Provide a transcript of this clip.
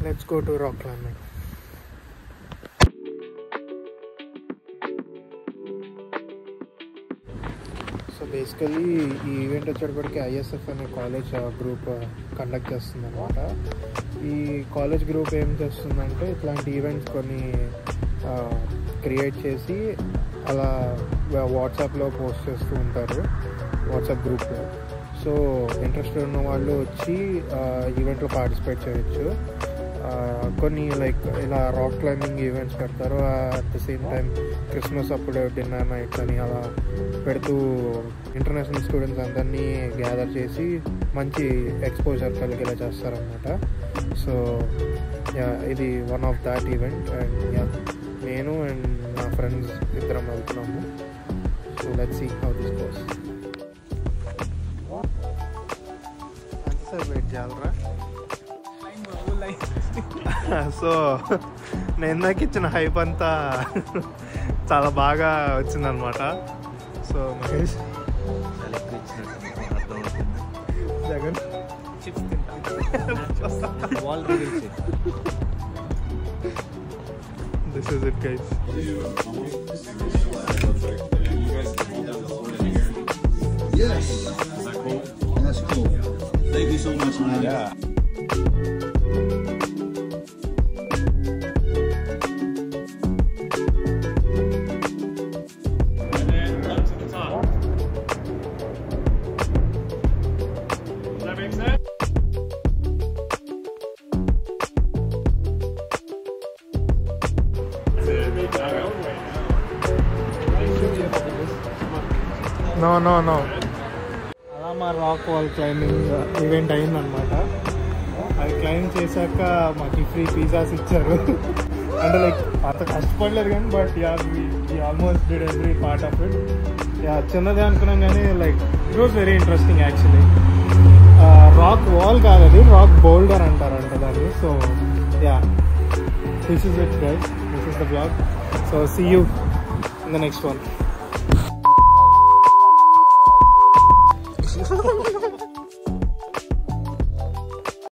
Let's go to rock climbing. So basically ఈ event వచ్చేటప్పటికి ISF అనే కాలేజ్ గ్రూప్ కండక్ట్ చేస్తుంది అనమాట. ఈ కాలేజ్ గ్రూప్ ఏం చేస్తుందంటే ఇట్లాంటి ఈవెంట్స్ కొన్ని క్రియేట్ చేసి అలా వాట్సాప్లో పోస్ట్ చేస్తూ ఉంటారు, వాట్సాప్ గ్రూప్లో. సో ఇంట్రెస్టెడ్ ఉన్న వాళ్ళు వచ్చి ఈవెంట్లో పార్టిసిపేట్ చేయొచ్చు. కొన్ని లైక్ ఇలా రాక్ క్లైంబింగ్ ఈవెంట్స్ పెడతారు. At the same time Christmas అప్పుడు డిన్నర్ నైట్స్ అని అలా పెడుతూ ఇంటర్నేషనల్ స్టూడెంట్స్ అందరినీ గ్యాదర్ చేసి మంచి ఎక్స్పోజర్ కలిగేలా చేస్తారనమాట. సో ఇది one of that event. And నేను అండ్ నా ఫ్రెండ్స్ ఇద్దరం వెళ్తున్నాము. So let's see how this goes. Wait చేయాలరా. సో నేను ఇందాక ఇచ్చిన హైప్ అంతా చాలా బాగా వచ్చిందనమాట. So Mahesh Jagan this is it guys. Yes. Is that cool? That's cool. Thank you so much, man. Yeah. No. అలా మా రాక్ వాల్ క్లైంబింగ్ ఈవెంట్ అయిందనమాట. అది క్లైంబ్ చేశాక మాకు ఫ్రీ పిజ్జాస్ ఇచ్చారు. అంటే లైక్ అంత కష్టపడలేదు కానీ but almost did every part of it. చిన్నదే అనుకున్నాం కానీ like it was very interesting actually. Rock wall కాదు, అది రాక్ బౌల్డర్ అంటారంట దాన్ని. So this is it guys, this is the blog. So see you in the next one.